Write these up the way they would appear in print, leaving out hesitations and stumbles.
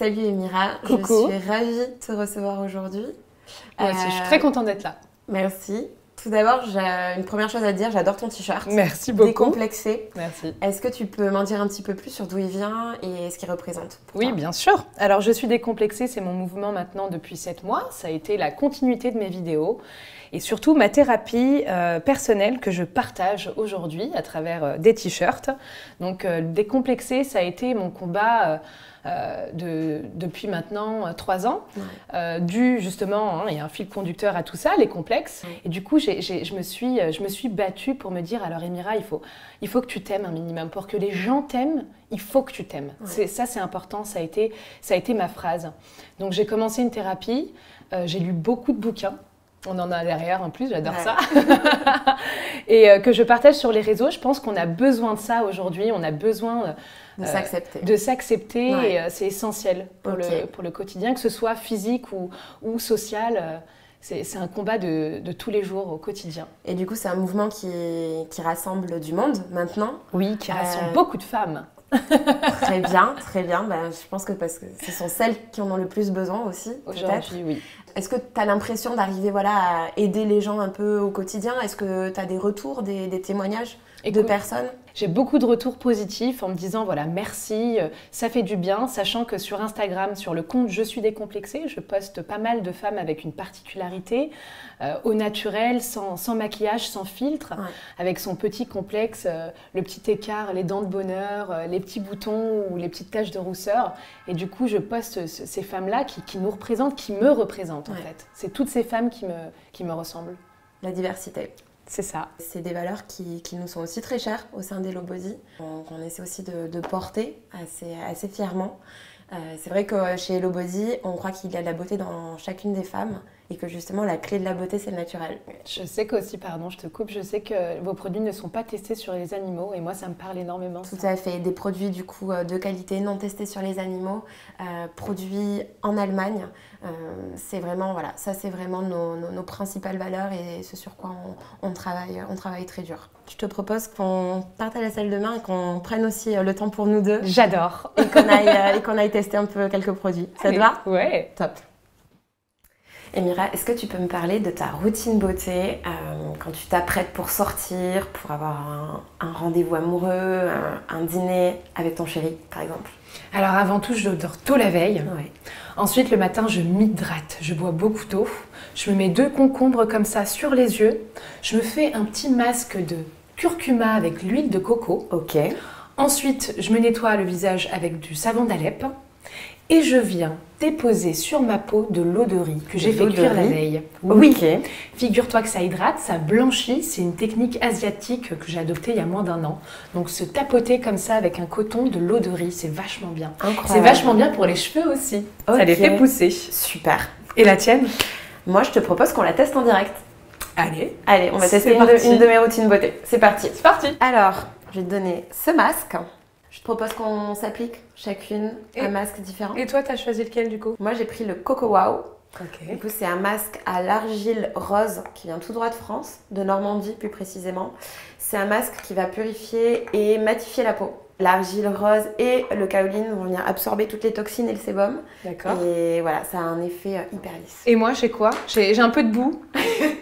Salut Emira, Coucou. je suis ravie de te recevoir aujourd'hui. Moi aussi, je suis très contente d'être là. Merci. Tout d'abord, j'ai une première chose à te dire, j'adore ton t-shirt. Merci beaucoup. Décomplexé. Merci. Est-ce que tu peux m'en dire un petit peu plus sur d'où il vient et ce qu'il représente pour Oui, toi? bien sûr. Alors, je suis décomplexée, c'est mon mouvement maintenant depuis 7 mois. Ça a été la continuité de mes vidéos et surtout ma thérapie personnelle que je partage aujourd'hui à travers des t-shirts. Donc, décomplexée, ça a été mon combat depuis maintenant 3 ans, dû justement, il y a un fil conducteur à tout ça, les complexes. Et du coup, je me suis battue pour me dire, alors Emira, il faut que tu t'aimes un minimum. Pour que les gens t'aiment, il faut que tu t'aimes. Ça, c'est important, ça a été ma phrase. Donc j'ai commencé une thérapie, j'ai lu beaucoup de bouquins. On en a derrière en plus, j'adore ça. Et que je partage sur les réseaux. Je pense qu'on a besoin de ça aujourd'hui. On a besoin de s'accepter. De s'accepter, et c'est essentiel pour le quotidien, que ce soit physique ou social. C'est un combat de tous les jours au quotidien. Et du coup, c'est un mouvement qui rassemble du monde maintenant. Oui, qui rassemble beaucoup de femmes. Très bien, très bien. Je pense que parce que ce sont celles qui en ont le plus besoin aussi, aujourd'hui, oui. Est-ce que tu as l'impression d'arriver à aider les gens un peu au quotidien? Est-ce que tu as des retours, des témoignages de personnes? J'ai beaucoup de retours positifs en me disant voilà, merci, ça fait du bien, sachant que sur Instagram, sur le compte Je suis décomplexée, je poste pas mal de femmes avec une particularité, au naturel, sans maquillage, sans filtre, avec son petit complexe, le petit écart, les dents de bonheur, les petits boutons ou les petites taches de rousseur. Et du coup, je poste ces femmes-là qui nous représentent, qui me représentent en fait. C'est toutes ces femmes qui me ressemblent. La diversité. C'est ça. C'est des valeurs qui nous sont aussi très chères au sein d'Hello Body, qu'on essaie aussi de porter assez fièrement. C'est vrai que chez Hello Body, on croit qu'il y a de la beauté dans chacune des femmes et que justement la clé de la beauté, c'est le naturel. Je sais qu'aussi, pardon, je te coupe, je sais que vos produits ne sont pas testés sur les animaux et moi, ça me parle énormément. Tout à fait. Des produits du coup de qualité non testés sur les animaux, produits en Allemagne. C'est vraiment, voilà, ça c'est vraiment nos principales valeurs et ce sur quoi on travaille très dur. Je te propose qu'on parte à la salle de bain et qu'on prenne aussi le temps pour nous deux. J'adore. Et qu'on aille tester un peu quelques produits. Ça te va? Ouais. Top. Emira, est-ce que tu peux me parler de ta routine beauté quand tu t'apprêtes pour sortir, pour avoir un rendez-vous amoureux, un dîner avec ton chéri, par exemple? Alors avant tout, je dors tôt la veille. Ouais. Ensuite, le matin, je m'hydrate. Je bois beaucoup d'eau. Je me mets 2 concombres comme ça sur les yeux. Je me fais un petit masque de curcuma avec l'huile de coco. Ok. Ensuite, je me nettoie le visage avec du savon d'Alep. Et je viens déposer sur ma peau de l'eau de riz que j'ai fait cuire la veille. Oui. Figure-toi que ça hydrate, ça blanchit. C'est une technique asiatique que j'ai adoptée il y a moins d'1 an. Donc se tapoter comme ça avec un coton, de l'eau de riz, c'est vachement bien. C'est vachement bien pour les cheveux aussi. Ça les fait pousser. Super. Et la tienne? Moi, je te propose qu'on la teste en direct. Allez, on va tester une de mes routines beauté. C'est parti. C'est parti. Alors, je vais te donner ce masque. Je te propose qu'on s'applique chacune un masque différent. Et toi, t'as choisi lequel du coup? Moi, j'ai pris le Coco Wow. Ok. Du coup, c'est un masque à l'argile rose qui vient tout droit de France, de Normandie plus précisément. C'est un masque qui va purifier et matifier la peau. L'argile rose et le kaolin vont venir absorber toutes les toxines et le sébum. D'accord. Et voilà, ça a un effet hyper lisse. Et moi, j'ai quoi? J'ai un peu de boue.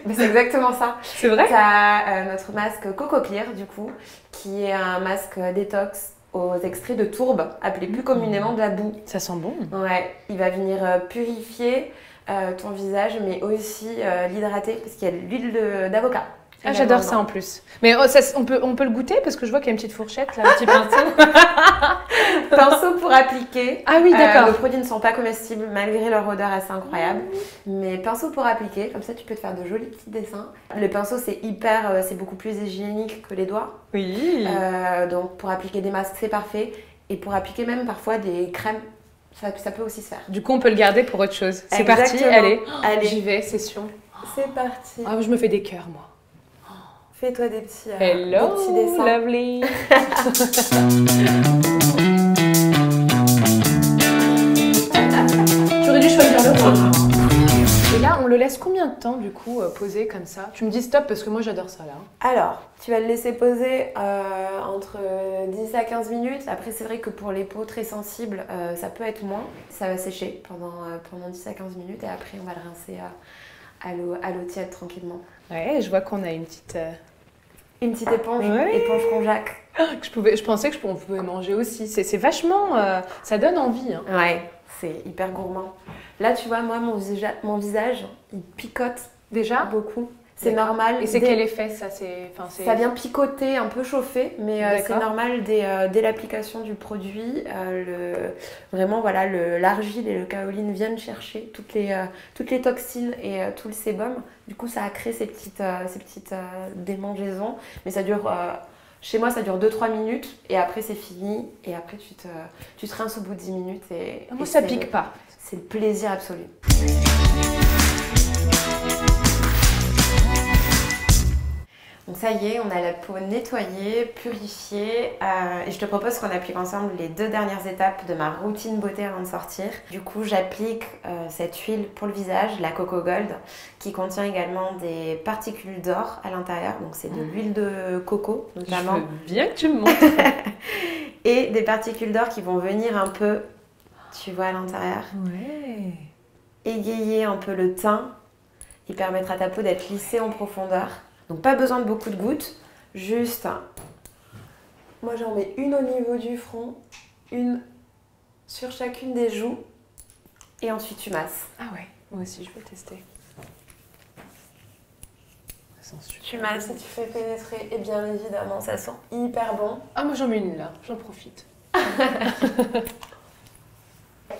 Mais c'est exactement ça. C'est vrai? T'as notre masque Coco Clear, du coup, qui est un masque détox aux extraits de tourbe, appelé plus communément de la boue. Ça sent bon. Ouais, il va venir purifier ton visage, mais aussi l'hydrater, parce qu'il y a de l'huile d'avocat. Ah, j'adore ça en plus. Mais on peut le goûter parce que je vois qu'il y a une petite fourchette, là, un petit pinceau. Pinceau pour appliquer. Ah oui, d'accord. Les produits ne sont pas comestibles malgré leur odeur assez incroyable. Mais pinceau pour appliquer, comme ça tu peux te faire de jolis petits dessins. Le pinceau c'est beaucoup plus hygiénique que les doigts. Oui. Donc pour appliquer des masques c'est parfait. Et pour appliquer même parfois des crèmes, ça peut aussi se faire. Du coup on peut le garder pour autre chose. C'est parti, allez. J'y vais, session. C'est parti. Ah, je me fais des cœurs moi. Fais-toi des petits dessins. Lovely. J'aurais dû choisir le rose. là, on le laisse combien de temps, du coup, poser comme ça? Tu me dis stop parce que moi, j'adore ça, là. Alors, tu vas le laisser poser entre 10 à 15 minutes. Après, c'est vrai que pour les peaux très sensibles, ça peut être moins. Ça va sécher pendant 10 à 15 minutes et après, on va le rincer à l'eau tiède tranquillement. Ouais, je vois qu'on a une petite... Une petite éponge, ouais. Éponge Conjac. Je pensais que on pouvait manger aussi. C'est vachement... ça donne envie. Hein. Ouais, c'est hyper gourmand. Là, tu vois, moi, mon visage, il picote déjà beaucoup. C'est normal. Et c'est quel effet ça? Ça vient picoter, un peu chauffer, mais c'est normal dès l'application du produit. Vraiment, voilà, l'argile et le kaolin viennent chercher toutes les toxines et tout le sébum. Du coup, ça a créé ces petites démangeaisons. Mais ça dure, chez moi, ça dure 2-3 minutes et après, c'est fini. Et après, tu te rinces au bout de 10 minutes. Moi, ça pique pas. C'est le plaisir absolu. Donc ça y est, on a la peau nettoyée, purifiée et je te propose qu'on applique ensemble les 2 dernières étapes de ma routine beauté avant de sortir. Du coup, j'applique cette huile pour le visage, la Coco Gold, qui contient également des particules d'or à l'intérieur. Donc c'est de l'huile de coco notamment. Je veux bien que tu me montres. Et des particules d'or qui vont venir un peu, tu vois, à l'intérieur. Ouais. Égayer un peu le teint et permettre à ta peau d'être lissée en profondeur. Donc pas besoin de beaucoup de gouttes, juste, moi j'en mets une au niveau du front, une sur chacune des joues et ensuite tu masses. Ah ouais, moi aussi je vais tester. Ça sent super tu masses et tu fais pénétrer et bien évidemment ça sent hyper bon. Ah moi j'en mets une là, j'en profite.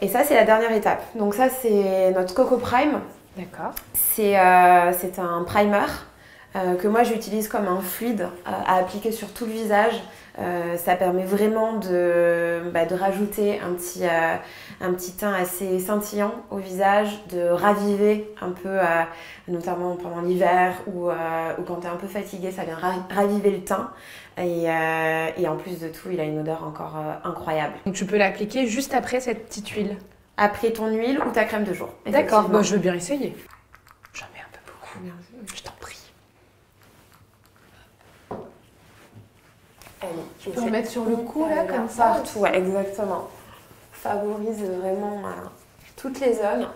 Et ça c'est la dernière étape, donc ça c'est notre Coco Prime. D'accord. C'est un primer. Que moi j'utilise comme un fluide à appliquer sur tout le visage. Ça permet vraiment de rajouter un petit teint assez scintillant au visage, de raviver un peu, notamment pendant l'hiver ou quand tu es un peu fatigué, ça vient raviver le teint. Et en plus de tout, il a une odeur encore incroyable. Donc tu peux l'appliquer juste après cette petite huile? Après ton huile ou ta crème de jour. D'accord, bah, je veux bien essayer. J'en mets un peu beaucoup. Je t'en prie. Allez, tu peux en mettre sur le cou là, comme ça? Partout, ouais, exactement. Favorise vraiment toutes les zones.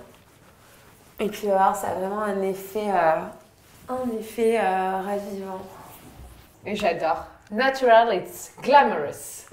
Et puis alors, ça a vraiment un effet ravivant. Et j'adore. Natural, it's glamorous.